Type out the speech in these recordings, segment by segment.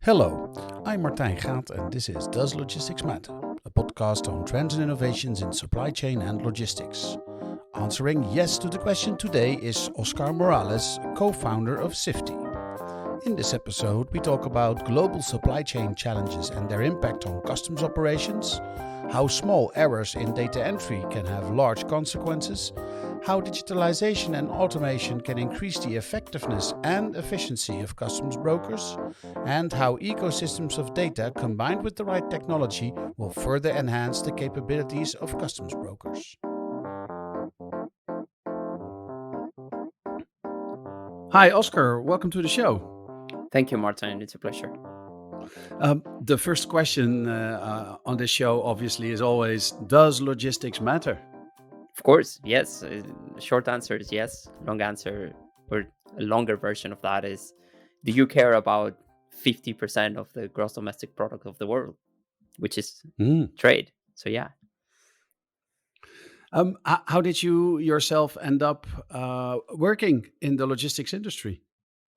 Hello, I'm Martijn Gaat and this is Does Logistics Matter? A podcast on trends and innovations in supply chain and logistics. Answering yes to the question today is Oscar Morales, co-founder of Sifty. In this episode, we talk about global supply chain challenges and their impact on customs operations, how small errors in data entry can have large consequences, how digitalisation and automation can increase the effectiveness and efficiency of customs brokers, and how ecosystems of data combined with the right technology will further enhance the capabilities of customs brokers. Hi, Oscar. Welcome to the show. Thank you, Martin. It's a pleasure. The first question on this show, obviously, is always, does logistics matter? Of course, yes. Short answer is yes. Long answer, or a longer version of that is, do you care about 50% of the gross domestic product of the world, which is trade? So, yeah. How did you yourself end up working in the logistics industry?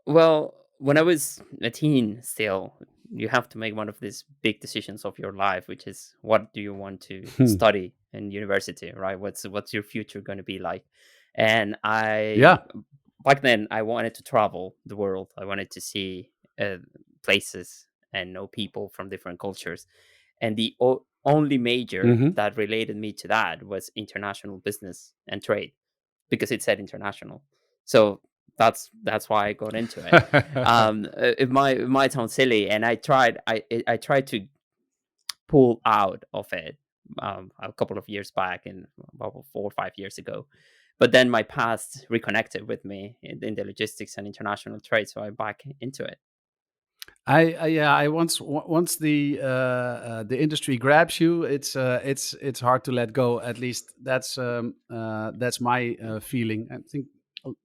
Well, when I was a teen still, you have to make one of these big decisions of your life, which is what do you want to study in university, right? What's your future going to be like? And back then I wanted to travel the world. I wanted to see places and know people from different cultures. And the only major that related me to that was international business and trade, because it said international. So that's why I got into it. It might sound silly, and I tried to pull out of it a couple of years back, and about 4 or 5 years ago. But then my past reconnected with me in the logistics and international trade, so I'm back into it. I once the industry grabs you, it's hard to let go. At least that's my feeling. I think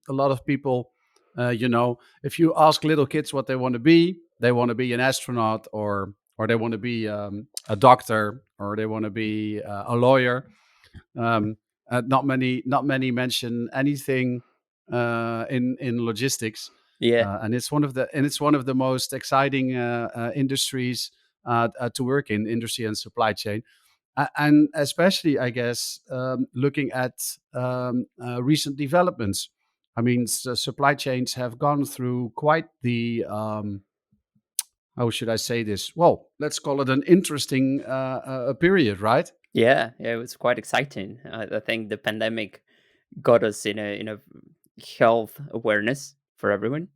a lot of people, if you ask little kids what they want to be, they want to be an astronaut, or they want to be a doctor, or they want to be a lawyer. Not many mention anything in logistics. Yeah. And it's one of the most exciting industries to work in, industry and supply chain. And especially, I guess, looking at recent developments. I mean, supply chains have gone through quite the, how should I say this? Well, let's call it an interesting period, right? Yeah, it was quite exciting. I think the pandemic got us in a health awareness for everyone,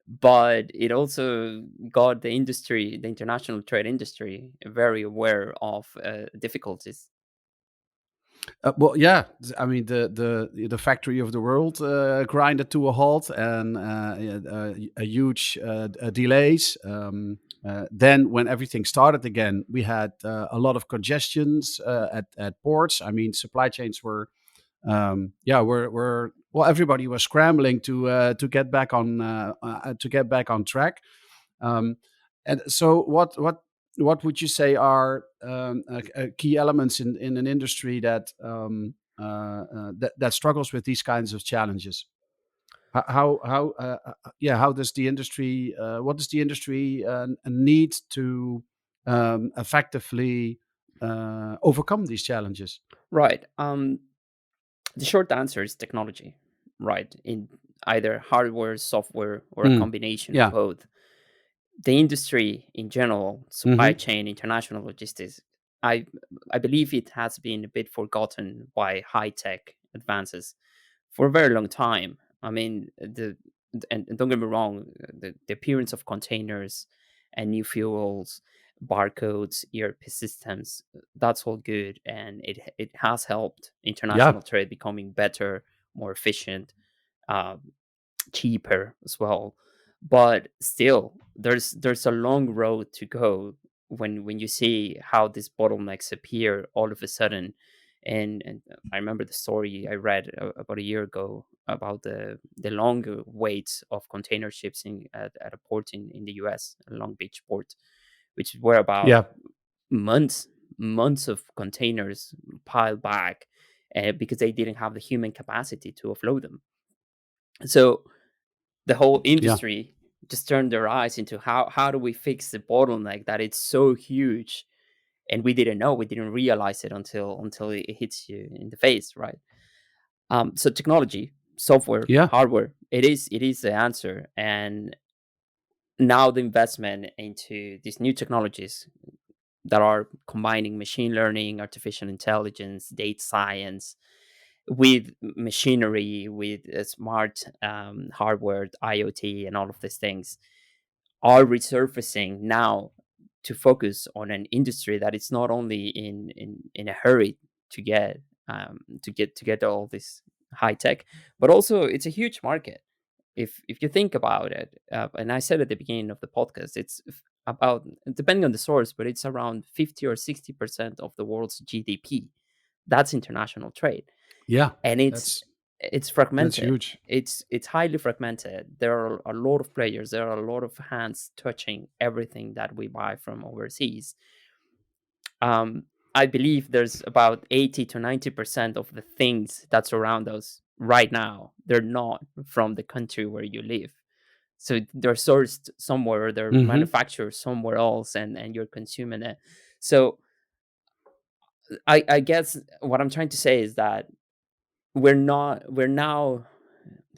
but it also got the industry, the international trade industry, very aware of difficulties. Well, yeah. I mean, the factory of the world grinded to a halt, and a huge delays. Then, when everything started again, we had a lot of congestions at ports. I mean, supply chains were, were well, everybody was scrambling to get back on track. And so, what would you say are key elements in an industry that that struggles with these kinds of challenges? How does the industry what does the industry need to effectively overcome these challenges? Right. The short answer is technology, right? In either hardware, software, or a combination of Yeah. both. The industry in general, supply chain, international logistics, I believe it has been a bit forgotten by high tech advances for a very long time. I mean, and don't get me wrong, the appearance of containers and new fuels, barcodes, ERP systems, that's all good, and it has helped Yeah. international trade becoming better, more efficient, uh, cheaper as well. But still, there's a long road to go when you see how these bottlenecks appear all of a sudden. And I remember the story I read about a year ago about the longer waits of container ships at a port in the US, a Long Beach port, which were about Yeah. months of containers piled back, because they didn't have the human capacity to offload them. So the whole Yeah. industry just turned their eyes into how do we fix the bottleneck that it's so huge, and we didn't know, we didn't realize it until it hits you in the face, right? So technology, software, Yeah. hardware, it is the answer. And now the investment into these new technologies that are combining machine learning, artificial intelligence, data science with machinery, with smart hardware, IoT, and all of these things are resurfacing now to focus on an industry that is not only in a hurry to get to get all this high tech, but also it's a huge market. If you think about it, and I said at the beginning of the podcast, it's about, depending on the source, but it's around 50 or 60% of the world's GDP. That's international trade, Yeah. and it's That's it's that's fragmented. huge. It's highly fragmented. There are a lot of players. There are a lot of hands touching everything that we buy from overseas. um, I believe there's about 80 to 90% of the things that surround us right now, they're not from the country where you live. So they're sourced somewhere, they're Hmm. manufactured somewhere else, and you're consuming it. So I guess what I'm trying to say is that we're now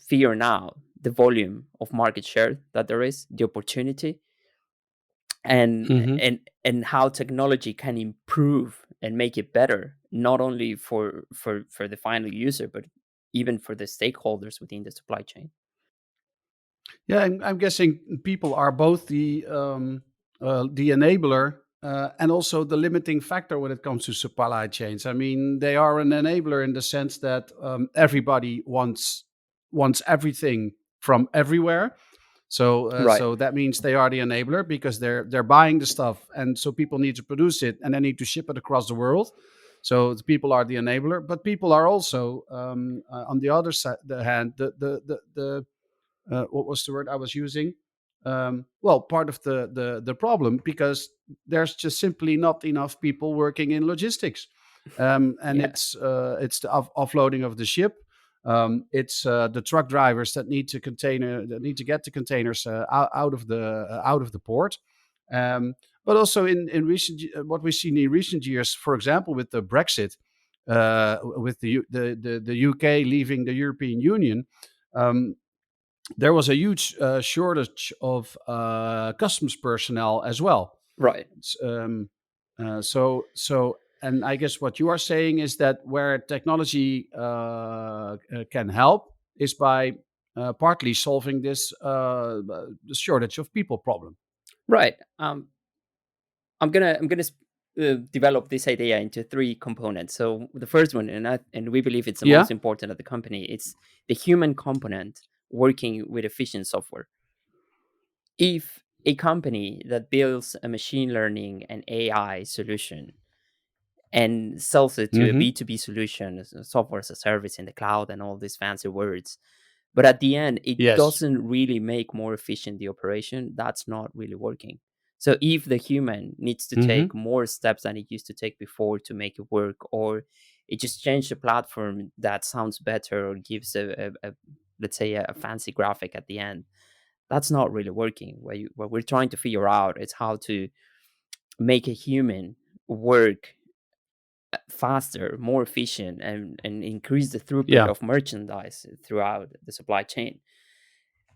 figuring out the volume of market share that there is, the opportunity, and Hmm. and how technology can improve and make it better, not only for the final user, but even for the stakeholders within the supply chain. Yeah, I'm guessing people are both the enabler and also the limiting factor when it comes to supply chains. I mean, they are an enabler in the sense that everybody wants everything from everywhere. Right. So that means they are the enabler because they're buying the stuff, and so people need to produce it and they need to ship it across the world. So the people are the enabler, but people are also on the other side, the hand, the what was the word I was using? Well, part of the problem because there's just simply not enough people working in logistics, and Yeah. it's the offloading of the ship. It's the truck drivers that need to get the containers out of the port. Um, but also in what we've seen in recent years, for example, with the Brexit, with the UK leaving the European Union. Um, there was a huge shortage of customs personnel as well. Right. S- Um, and I guess what you are saying is that where technology can help is by partly solving this the shortage of people problem. Right. I'm gonna develop this idea into three components. So the first one, and we believe it's the Yeah. most important at the company, it's the human component working with efficient software. If a company that builds a machine learning and AI solution and sells it to a Hmm. B2B solution, software as a service in the cloud and all these fancy words, but at the end, it Yes. doesn't really make more efficient the operation, that's not really working. So if the human needs to take Hmm. more steps than it used to take before to make it work, or it just changed the platform that sounds better or gives a let's say a fancy graphic at the end, that's not really working. What we're trying to figure out is how to make a human work faster, more efficient, and increase the throughput Yeah. of merchandise throughout the supply chain.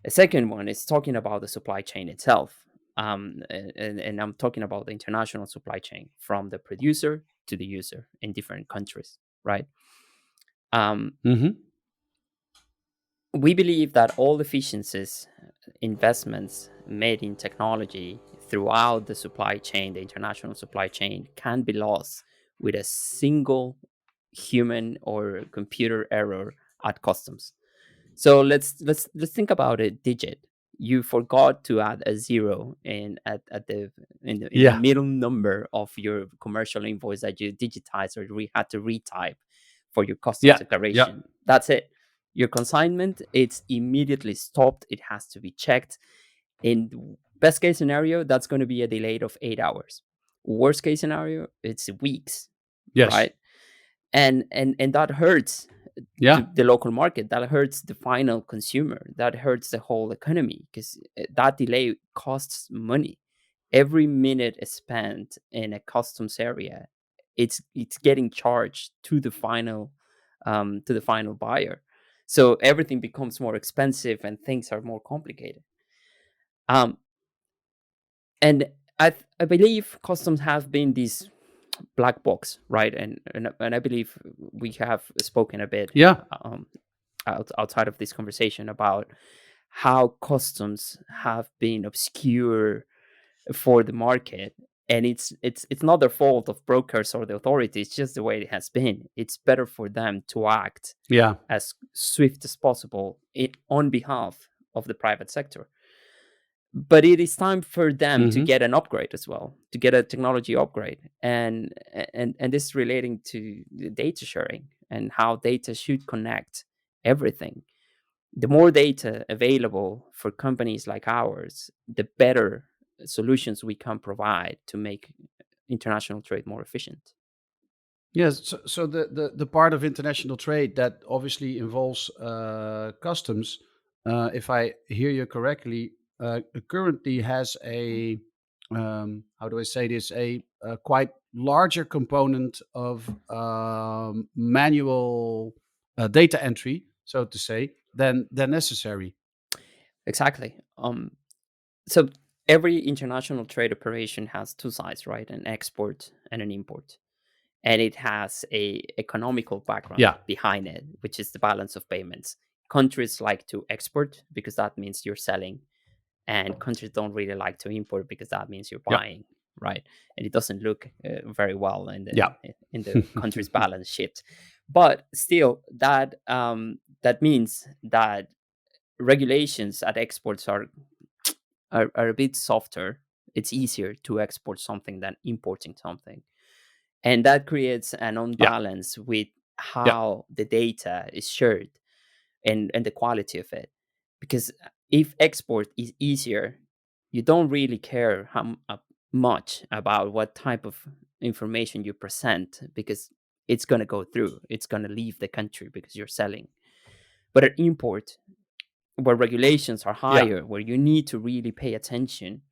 The second one is talking about the supply chain itself. And I'm talking about the international supply chain from the producer to the user in different countries, right? Um, Hmm. we believe that all efficiencies, investments made in technology throughout the supply chain, the international supply chain, can be lost with a single human or computer error at customs. So let's think about a digit. You forgot to add a zero at the in the Yeah. middle number of your commercial invoice that you digitized or had to retype for your customs Yeah. Yeah. declaration. That's it. Your consignment, it's immediately stopped. It has to be checked. In best case scenario, that's going to be a delay of 8 hours. Worst case scenario, it's weeks, Yes. right? And that hurts Yeah. the local market, that hurts the final consumer, that hurts the whole economy, because that delay costs money. Every minute spent in a customs area, it's getting charged to the final buyer. So everything becomes more expensive and things are more complicated. Um, and I believe customs have been this black box, right? And I believe we have spoken a bit Yeah. um, outside of this conversation about how customs have been obscure for the market, and it's not the fault of brokers or the authorities. It's just the way it has been. It's better for them to act Yeah. as swift as possible on behalf of the private sector. But it is time for them to Hmm. get an upgrade as well, to get a technology upgrade. And this is relating to the data sharing and how data should connect everything. The more data available for companies like ours, the better solutions we can provide to make international trade more efficient. Yes. So the part of international trade that obviously involves customs, if I hear you correctly, currently has a how do I say this, a quite larger component of manual data entry, so to say, than necessary. Exactly. So every international trade operation has two sides, right? An export and an import. And it has a economical background Yeah. behind it, which is the balance of payments. Countries like to export because that means you're selling, and countries don't really like to import because that means you're Yeah. buying, right? And it doesn't look very well Yeah. in the country's balance sheet. But still, that means that regulations at exports are a bit softer. It's easier to export something than importing something, and that creates an Yeah. unbalance with Yeah. how the data is shared and the quality of it. Because if export is easier, you don't really care much about what type of information you present, because it's going to go through, it's going to leave the country because you're selling. But at import, where regulations are Yeah. higher, where you need to really pay attention,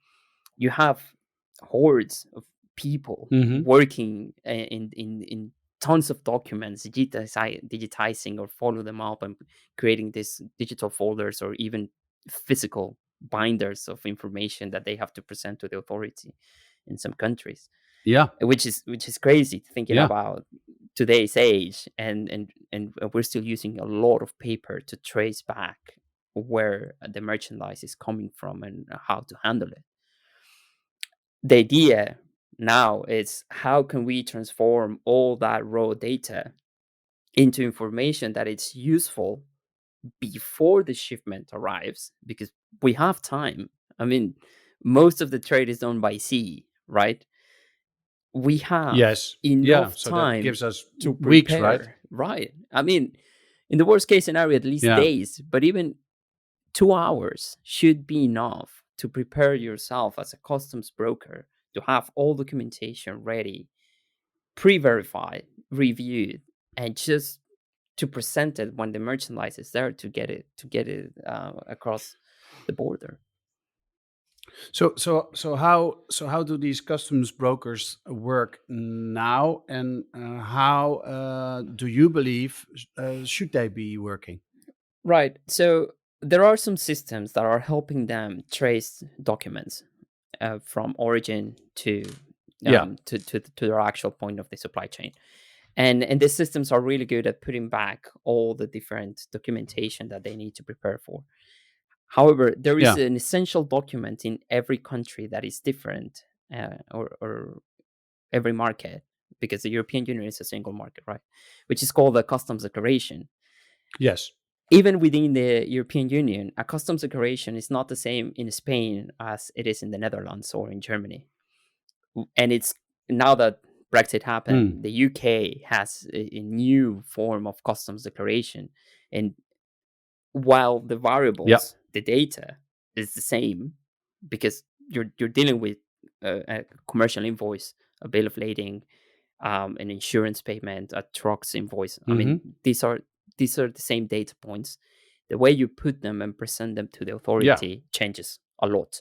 you have hordes of people Hmm. working in tons of documents, digitizing or follow them up and creating these digital folders or even physical binders of information that they have to present to the authority in some countries, Yeah. which is crazy thinking Yeah. about today's age, and we're still using a lot of paper to trace back where the merchandise is coming from and how to handle it. The idea now is, how can we transform all that raw data into information that it's useful before the shipment arrives, because we have time. I mean, most of the trade is done by sea, right? We have Yes. Yeah. enough So that time gives us to weeks, right? prepare, right? I mean, in the worst case scenario, at least Yeah. days, but even 2 hours should be enough to prepare yourself as a customs broker to have all documentation ready, pre-verified, reviewed, and just to present it when the merchandise is there to get it across the border. So how do these customs brokers work now, and how do you believe should they be working? Right. So there are some systems that are helping them trace documents from origin Yeah. to their actual point of the supply chain. And these systems are really good at putting back all the different documentation that they need to prepare for. However, there is Yeah. an essential document in every country that is different, or every market, because the European Union is a single market, right? Which is called the customs declaration. Yes. Even within the European Union, a customs declaration is not the same in Spain as it is in the Netherlands or in Germany. And it's now that Brexit Mm. happened, the UK has a new form of customs declaration. And while the Yeah. variables, the data is the same, because you're dealing with a commercial invoice, a bill of lading, an insurance payment, a truck's invoice. I Hmm. mean, these are the same data points. The way you put them and present them to the Yeah. authority changes a lot.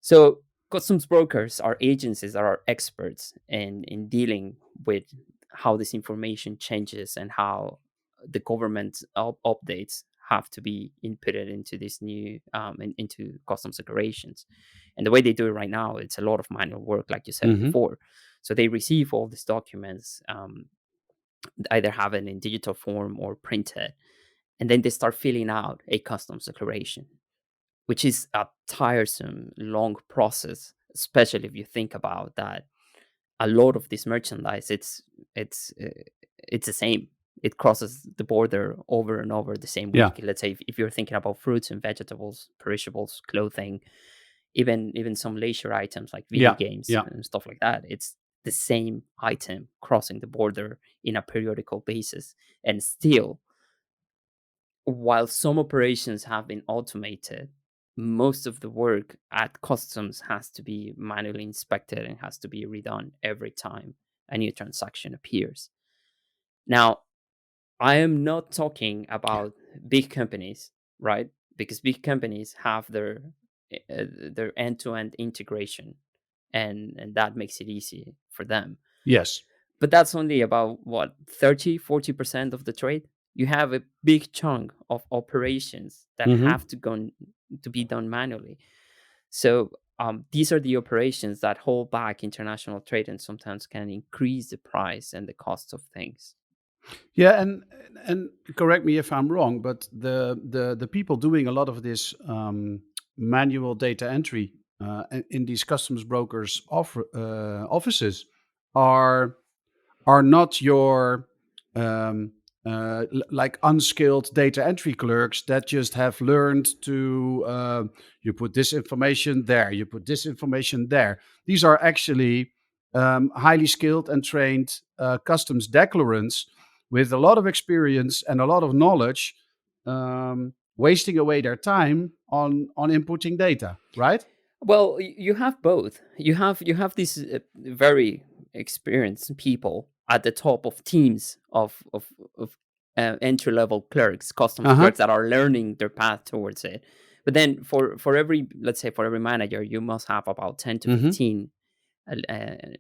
So customs brokers are agencies that are experts in dealing with how this information changes and how the government updates have to be inputted into this new into customs declarations. And the way they do it right now, it's a lot of manual work, like you said Mm-hmm. before. So they receive all these documents, either have it in digital form or printed, and then they start filling out a customs declaration, which is a tiresome, long process, especially if you think about that. A lot of this merchandise, it's uh, it's the same. It crosses the border over and over the same Yeah. week. Let's say if you're thinking about fruits and vegetables, perishables, clothing, even some leisure items like video Yeah. games Yeah. and stuff like that, it's the same item crossing the border in a periodical basis. And still, while some operations have been automated, most of the work at customs has to be manually inspected and has to be redone every time a new transaction appears. Now, I am not talking about big companies, right? Because big companies have their end-to-end integration, and that makes it easy for them. Yes. But that's only about what, 30-40% of the trade. You have a big chunk of operations that Mm-hmm. have to be done manually. So these are the operations that hold back international trade and sometimes can increase the price and the cost of things. Yeah, and correct me if I'm wrong, but the people doing a lot of this manual data entry in these customs brokers offices are are not your um, like unskilled data entry clerks that just have learned to you put this information there, you put this information there. These are actually highly skilled and trained customs declarants with a lot of experience and a lot of knowledge, wasting away their time on inputting data, right? Well, you have both. You have these very experienced people at the top of teams of entry level clerks, customs Uh huh. clerks that are learning their path towards it. But then for every, let's say, for every manager, you must have about 10 to Mm-hmm. 15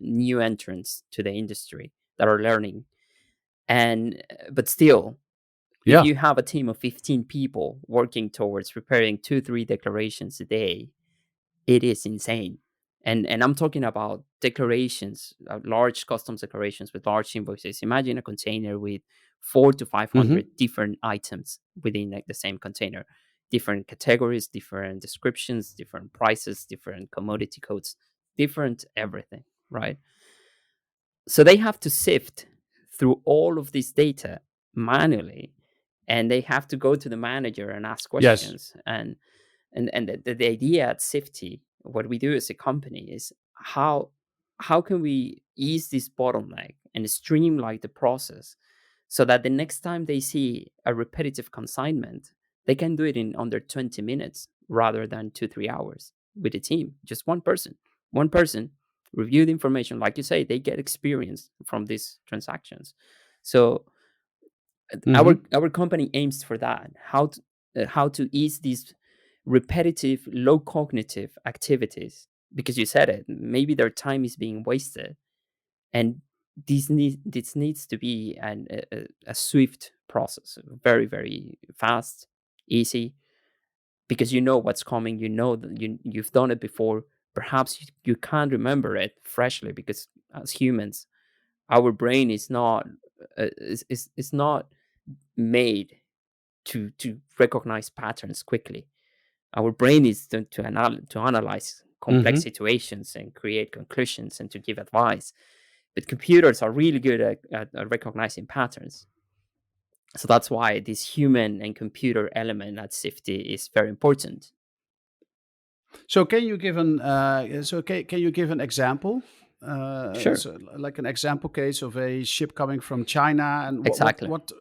new entrants to the industry that are learning. And but still, if Yeah. you have a team of 15 people working towards preparing 2-3 declarations a day, it is insane. And I'm talking about declarations, large customs declarations with large invoices. Imagine a container with 400 to 500 Mm-hmm. different items within like the same container, different categories, different descriptions, different prices, different commodity codes, different everything, right? So they have to sift through all of this data manually, and they have to go to the manager and ask Yes. questions. And the idea at Sifty, what we do as a company is how can we ease this bottleneck and streamline the process so that the next time they see a repetitive consignment, they can do it in under 20 minutes rather than 2-3 hours with a team, just one person review the information. Like you say, they get experience from these transactions. So Mm-hmm. our company aims for that. How to ease these repetitive, low cognitive activities, because you said it. Maybe their time is being wasted, and this needs to be a swift process, very very fast, easy, because you know what's coming. You know that you've done it before. Perhaps you can't remember it freshly because as humans, our brain is not made to recognize patterns quickly. Our brain is to analyze complex Mm-hmm. situations and create conclusions and to give advice. But computers are really good at recognizing patterns. So that's why this human and computer element at Safety is very important. So can you give an can you give an example? Sure, So like an example case of a ship coming from China, and exactly. what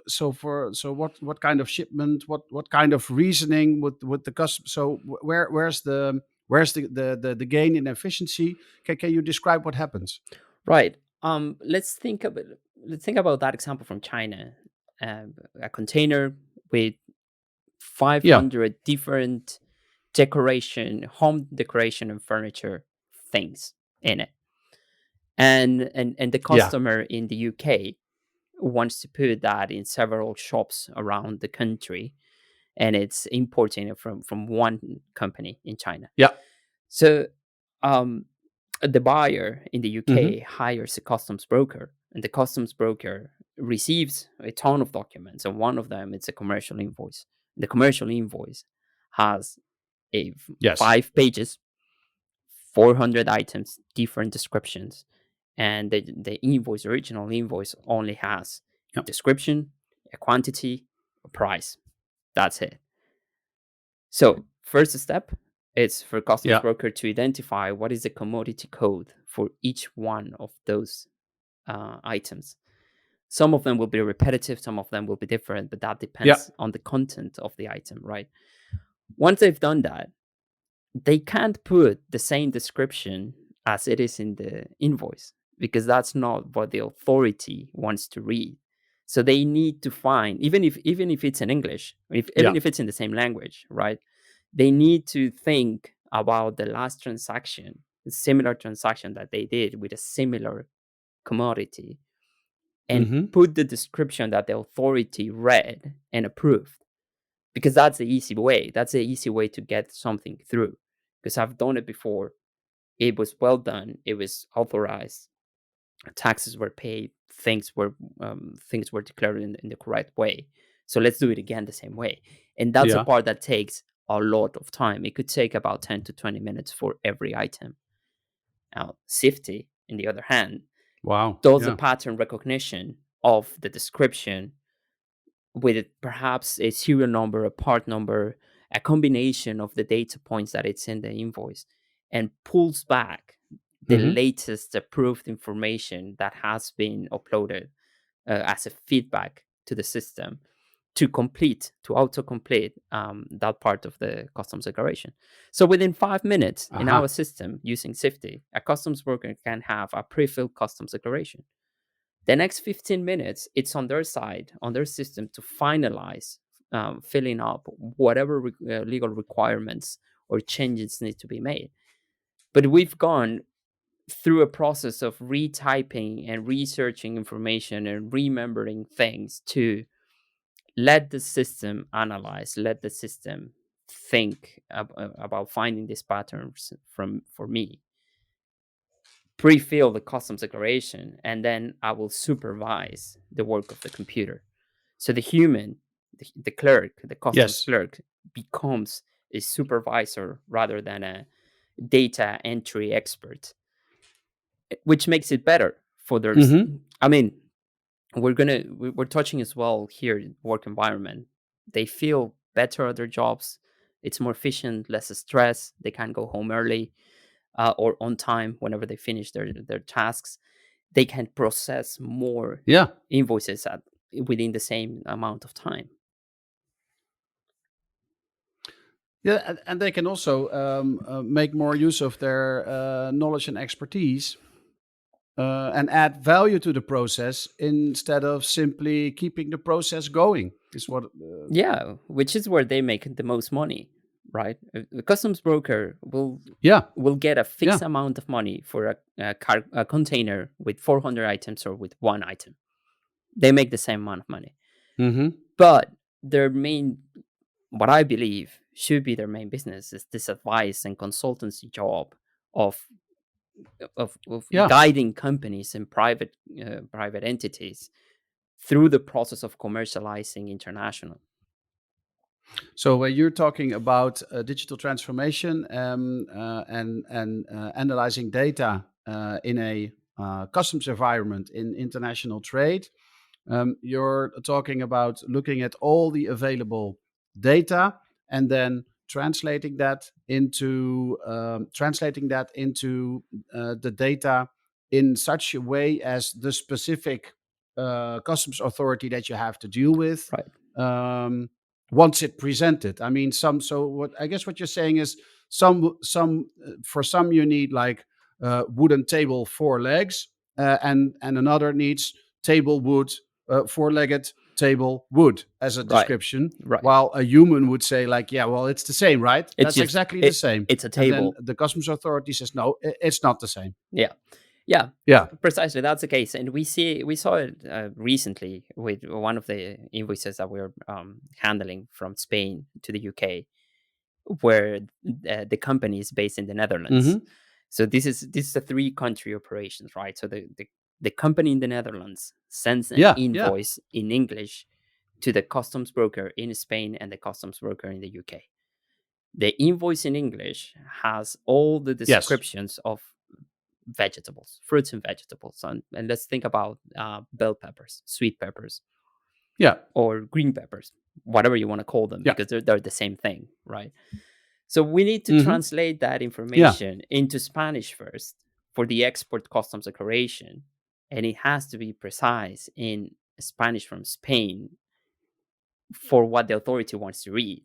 kind of shipment, what kind of reasoning would the custom? So where's the gain in efficiency? Can you describe what happens? Right. Let's think about that example from China. a container with 500 different home decoration and furniture things in it. And the customer in the UK wants to put that in several shops around the country, and it's importing it from one company in China. Yeah. So the buyer in the UK Mhm. hires a customs broker, and the customs broker receives a ton of documents, and one of them is a commercial invoice. The commercial invoice has Yes. 5 pages, 400 items, different descriptions, and the original invoice only has a Yep. description, a quantity, a price. That's it. So first step is for customs broker to identify what is the commodity code for each one of those items. Some of them will be repetitive, some of them will be different, but that depends on the content of the item, right? Once they've done that, they can't put the same description as it is in the invoice, because that's not what the authority wants to read. So they need to find, even if it's in English, even if it's in the same language, right? They need to think about the last transaction, the similar transaction that they did with a similar commodity, and put the description that the authority read and approved. Because that's the easy way. That's the easy way to get something through. Because I've done it before. It was well done. It was authorized. Taxes were paid. Things were declared in the correct way. So let's do it again the same way. And that's a part that takes a lot of time. It could take about 10 to 20 minutes for every item. Now, Sifty, on the other hand, does a pattern recognition of the description with perhaps a serial number, a part number, a combination of the data points that it's in the invoice, and pulls back the latest approved information that has been uploaded as a feedback to the system to autocomplete that part of the customs declaration. So within 5 minutes in our system using Sifty, a customs worker can have a pre-filled customs declaration. The next 15 minutes, it's on their side, on their system, to finalize filling up whatever legal requirements or changes need to be made. But we've gone through a process of retyping and researching information and remembering things to let the system analyze, let the system think about finding these patterns for me, pre-fill the customs declaration, and then I will supervise the work of the computer. So the human, the clerk, the customs clerk, becomes a supervisor rather than a data entry expert, which makes it better for their. I mean, we're touching as well here work environment. They feel better at their jobs. It's more efficient, less stress. They can go home early or on time whenever they finish their tasks. They can process more invoices within the same amount of time. Yeah, and they can also make more use of their knowledge and expertise and add value to the process instead of simply keeping the process going. Is what? Which is where they make the most money, right? The customs broker will get a fixed amount of money for a container with 400 items or with one item. They make the same amount of money. But their main, what I believe should be their main business, is this advice and consultancy job of guiding companies and private entities through the process of commercializing international. So when you're talking about digital transformation and analyzing data in a customs environment in international trade, you're talking about looking at all the available data and then translating that into the data in such a way as the specific customs authority that you have to deal with wants it presented. I mean, what you're saying is for some you need like wooden table, 4 legs, and another needs table wood, 4-legged table would as a Right. description, Right. while a human would say like, yeah, well, it's the same, right? It's That's just exactly the same. it's a And then table. the customs authority says, no, it's not the same. Yeah. Yeah. Yeah. Precisely, that's the case, and we saw it recently with one of the invoices that we're handling from Spain to the UK, where the company is based in the Netherlands. Mm-hmm. So this is a 3-country operations, right? So the company in the Netherlands sends an Yeah. invoice in English to the customs broker in Spain and the customs broker in the UK. The invoice in English has all the Yes. descriptions of vegetables, fruits and vegetables. And let's think about bell peppers, sweet peppers, Yeah. or green peppers, whatever you want to call them, Yeah. because they're the same thing, right? So we need to Mm-hmm. translate that information into Spanish first for the export customs declaration. And it has to be precise in Spanish from Spain for what the authority wants to read.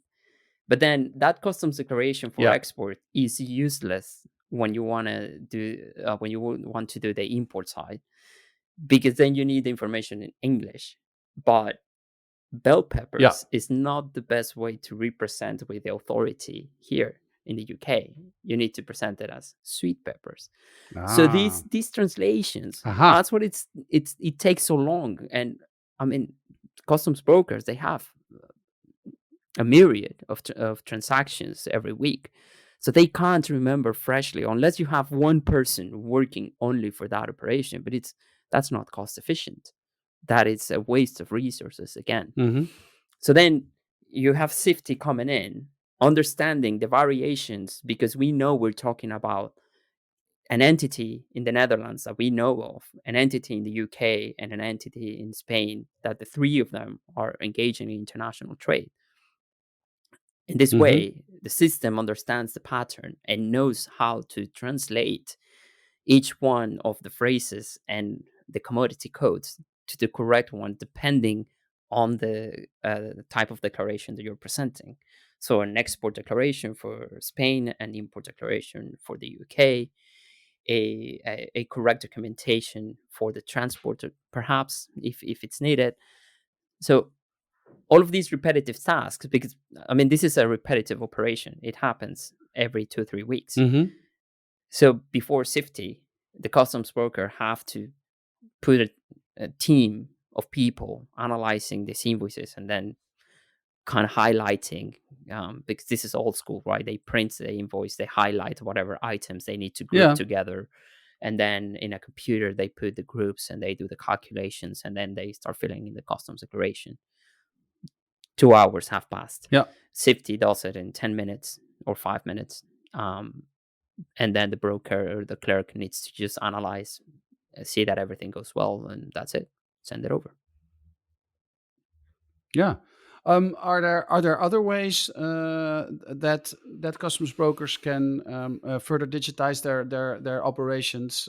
But then that customs declaration for Yeah. export is useless when you want to do the import side, because then you need the information in English. But bell peppers is not the best way to represent with the authority here in the UK. You need to present it as sweet peppers. So these translations, Aha. that's what it takes so long. And I mean, customs brokers, they have a myriad of transactions every week. So they can't remember freshly unless you have one person working only for that operation. But that's not cost efficient. That is a waste of resources again. Mm-hmm. So then you have Sifty coming in, understanding the variations, because we know we're talking about an entity in the Netherlands that we know of, an entity in the UK, and an entity in Spain, that the 3 of them are engaging in international trade. In this Mm-hmm. way, the system understands the pattern and knows how to translate each one of the phrases and the commodity codes to the correct one, depending on the type of declaration that you're presenting. So an export declaration for Spain, an import declaration for the UK, a correct documentation for the transporter, perhaps, if it's needed. So all of these repetitive tasks, because I mean, this is a repetitive operation. It happens every 2-3 weeks. Mm-hmm. So before Sifty, the customs broker have to put a team of people analyzing these invoices and then kind of highlighting, because this is old school, right? They print the invoice, they highlight whatever items they need to group together. And then in a computer, they put the groups and they do the calculations, and then they start filling in the customs declaration. 2 hours have passed. Yeah. Sifty does it in 10 minutes or 5 minutes. And then the broker or the clerk needs to just analyze, see that everything goes well, and that's it. Send it over. Yeah. Are there other ways that customs brokers can further digitize their operations,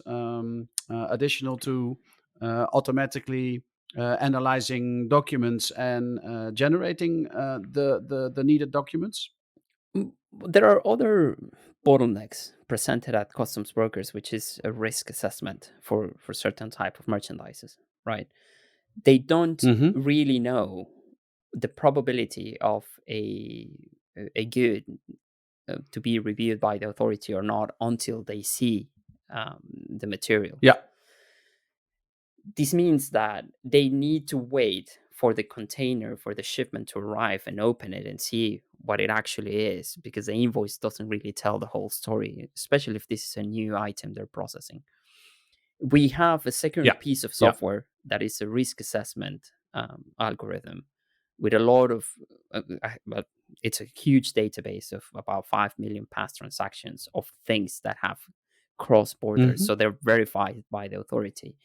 additional to automatically analyzing documents and generating the needed documents? There are other bottlenecks presented at customs brokers, which is a risk assessment for certain type of merchandises, right? They don't Mm-hmm. really know the probability of a good to be reviewed by the authority or not until they see the material. Yeah. This means that they need to wait for the container, for the shipment to arrive and open it and see what it actually is, because the invoice doesn't really tell the whole story, especially if this is a new item they're processing. We have a second Yeah. piece of Yeah. software that is a risk assessment algorithm with a lot of, well, it's a huge database of about 5 million past transactions of things that have cross borders. Mm-hmm. So they're verified by the authority.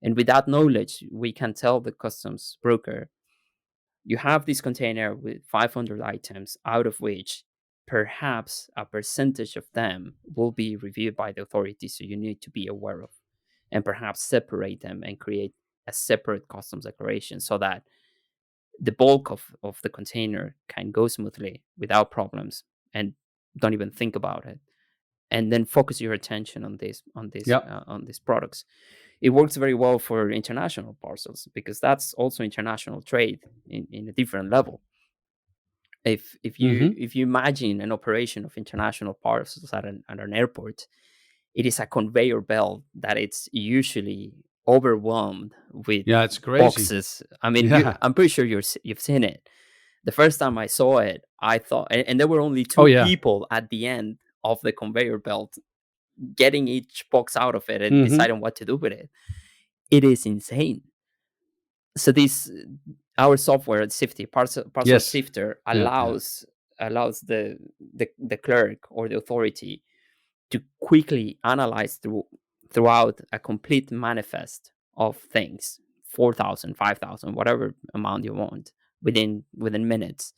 And with that knowledge, we can tell the customs broker, you have this container with 500 items, out of which perhaps a percentage of them will be reviewed by the authority. So you need to be aware of, and perhaps separate them and create a separate customs declaration so that the bulk of the container can go smoothly without problems, and don't even think about it. And then focus your attention on Yeah. these products. It works very well for international parcels because that's also international trade in a different level. If you imagine an operation of international parcels at an airport, it is a conveyor belt that it's usually overwhelmed with Yeah, it's crazy. boxes. I mean, Yeah. I'm pretty sure you've seen it. The first time I saw it, I thought, and there were only Oh two yeah. people at the end of the conveyor belt getting each box out of it and Hmm. deciding what to do with it. It is insane. So this our software at Sifty, parcel Yes. sifter, Yeah. Yeah. allows the clerk or the authority to quickly analyze throughout a complete manifest of things, 4,000, 5,000, whatever amount you want, within minutes,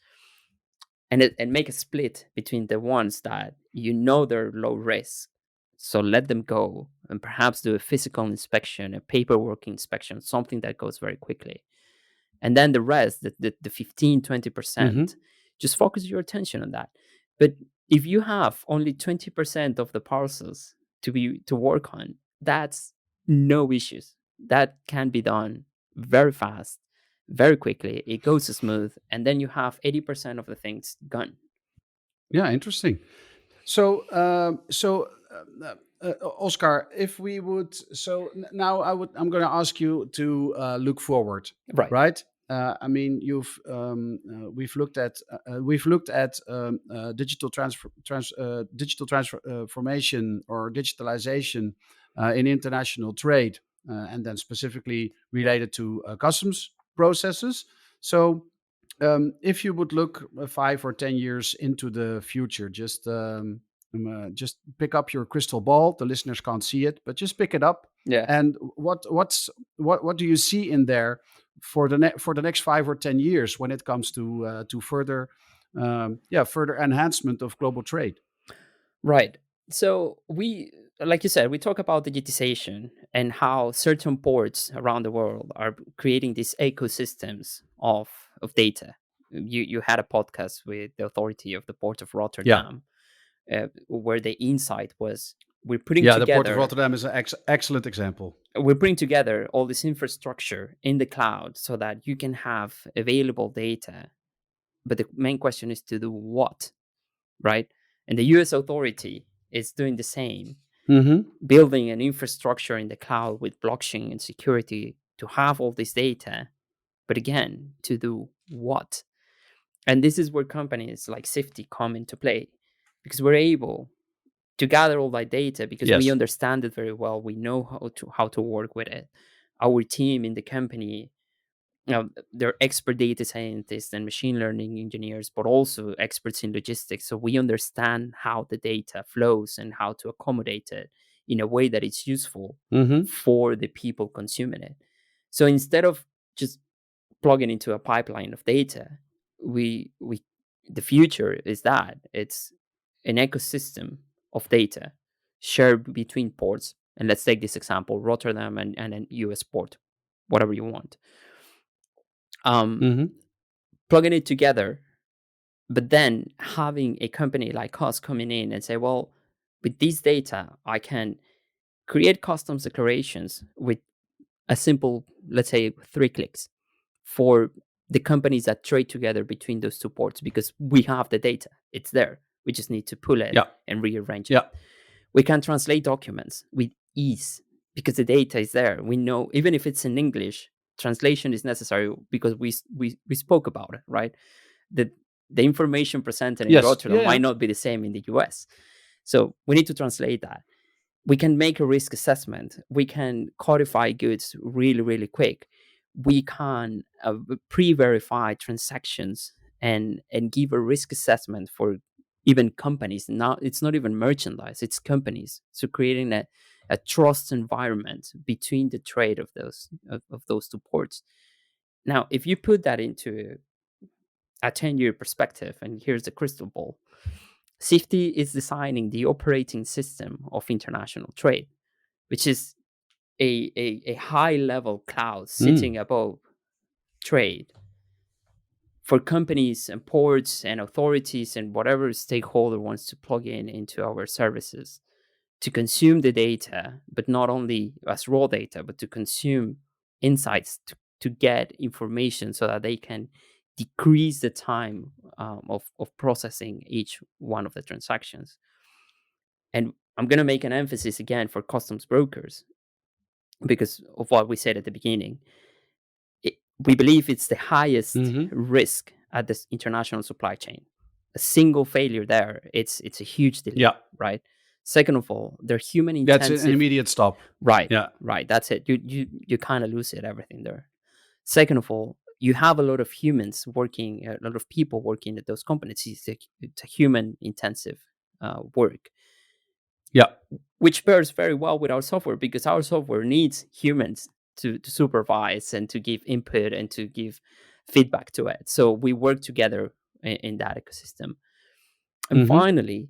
and make a split between the ones that they're low risk, so let them go, and perhaps do a physical inspection, a paperwork inspection, something that goes very quickly. And then the rest, the 15, Hmm. 20%, just focus your attention on that. But if you have only 20% of the parcels to work on, that's no issues. That can be done very fast, very quickly. It goes smooth, and then you have 80% of the things gone. Yeah, interesting. So, Oscar, if we would, now I'm going to ask you to look forward, Right. right? I mean, we've looked at digital transformation or digitalization in international trade, and then specifically related to customs processes. So, if you would look 5 or 10 years into the future, just pick up your crystal ball. The listeners can't see it, but just pick it up. Yeah. And what do you see in there for the next 5 or 10 years when it comes to further further enhancement of global trade? Right. So like you said, we talk about digitization and how certain ports around the world are creating these ecosystems of data. You had a podcast with the authority of the port of Yeah, Rotterdam, where the insight was we're putting yeah. The Port of together Rotterdam is an excellent example. we're putting together all this infrastructure in the cloud so that you can have available data. But the main question is to do what, right? And the US authority is doing the same, Hmm. building an infrastructure in the cloud with blockchain and security to have all this data. But again, to do what? And this is where companies like Sifty come into play, because we're able to gather all that data because we Yes. understand it very well. We know how to work with it. Our team in the company, they're expert data scientists and machine learning engineers, but also experts in logistics. So we understand how the data flows and how to accommodate it in a way that it's useful Hmm. for the people consuming it. So instead of just plugging into a pipeline of data, we the future is that it's an ecosystem of data shared between ports. And let's take this example, Rotterdam and an US port, whatever you want. Um, Hmm. Plugging it together, but then having a company like us coming in and say, well, with this data, I can create customs declarations with a simple, let's say, 3 clicks for the companies that trade together between those two ports because we have the data. It's there. We just need to pull it Yeah. and rearrange it. Yeah. We can translate documents with ease because the data is there. We know, even if it's in English, translation is necessary because we spoke about it, right? The the information presented in Yes. Rotterdam Yeah. might Yeah. not be the same in the US. So we need to translate that. We can make a risk assessment. We can codify goods really, really quick. We can pre-verify transactions and give a risk assessment for even companies. Now it's not even merchandise; it's companies. So creating a trust environment between the trade of those two ports. Now, if you put that into a 10-year perspective, and here's the crystal ball, Safety is designing the operating system of international trade, which is a high level cloud Mm. sitting above trade for companies and ports and authorities and whatever stakeholder wants to plug in into our services. to consume the data, but not only as raw data, but to consume insights, to get information so that they can decrease the time of processing each one of the transactions. And I'm going to make an emphasis again for customs brokers because of what we said at the beginning. We believe it's the highest risk at this international supply chain. A single failure there, it's a huge delay, right? Second of all, they're human intensive. That's an immediate stop. Right, right. That's it. You kind of lose it, everything there. Second of all, you have a lot of humans working, a lot of people working at those companies. It's a human intensive work. Yeah. Which pairs very well with our software because our software needs humans to supervise and to give input and to give feedback to it. So we work together in that ecosystem. And finally,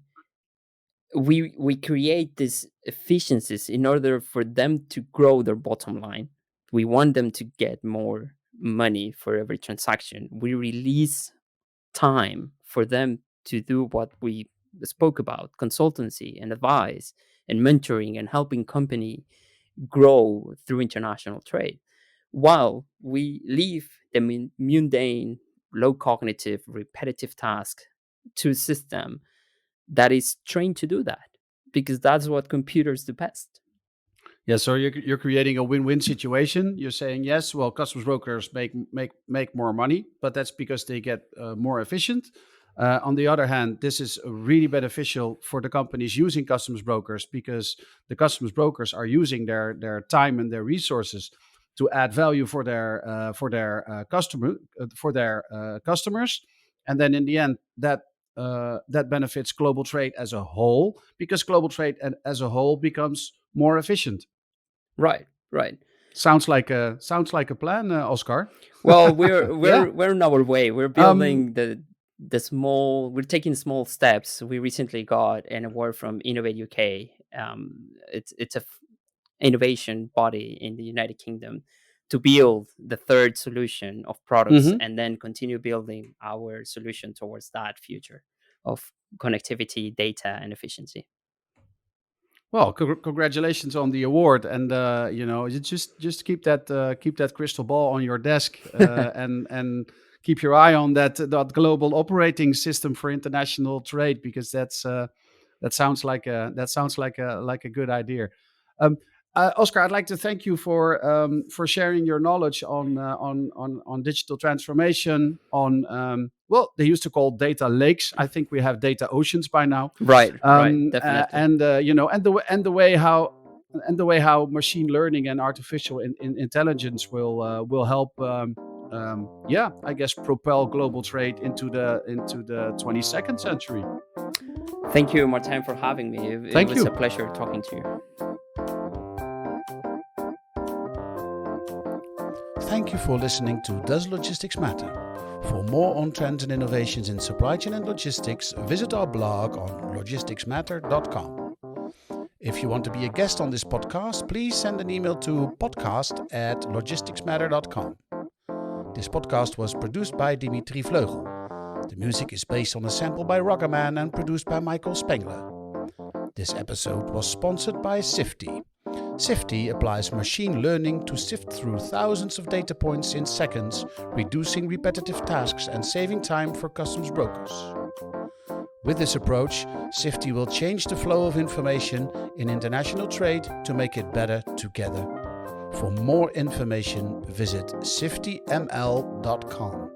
we create these efficiencies in order for them to grow their bottom line. We want them to get more money for every transaction. We release time for them to do what we spoke about, consultancy and advice and mentoring and helping company grow through international trade, while we leave the mundane, low cognitive, repetitive task to a system that is trained to do that, because that's what computers do best. Yeah, so you're creating a win-win situation. You're saying, yes, well, customs brokers make more money, but that's because they get more efficient. On the other hand, this is really beneficial for the companies using customs brokers because the customs brokers are using their time and their resources to add value for their customers, and then in the end, that benefits global trade as a whole because global trade as a whole becomes more efficient. Right. Sounds like a plan, Oscar. Well, we're on our way. We're building we're taking small steps. We recently got an award from Innovate UK. It's a innovation body in the United Kingdom to build the third solution of products and then continue building our solution towards that future of connectivity, data, and efficiency. Well, congratulations on the award, and you just keep that crystal ball on your desk, and keep your eye on that global operating system for international trade, because that sounds like a good idea. Oscar, I'd like to thank you for sharing your knowledge on digital transformation. They used to call data lakes. I think we have data oceans by now. Right, definitely. And the way how machine learning and artificial intelligence will help. I guess propel global trade into the 22nd century. Thank you, Martijn, for having me. It was a pleasure talking to you. Thank you for listening to Does Logistics Matter? For more on trends and innovations in supply chain and logistics, visit our blog on logisticsmatter.com. If you want to be a guest on this podcast, please send an email to podcast@logisticsmatter.com. This podcast was produced by Dimitry VleugelThe. The music is based on a sample by Ragaman and produced by Michael Spengler. This episode was sponsored by Sifty. Sifty applies machine learning to sift through thousands of data points in seconds, reducing repetitive tasks and saving time for customs brokers. With this approach, Sifty will change the flow of information in international trade to make it better together. For more information, visit siftyml.com.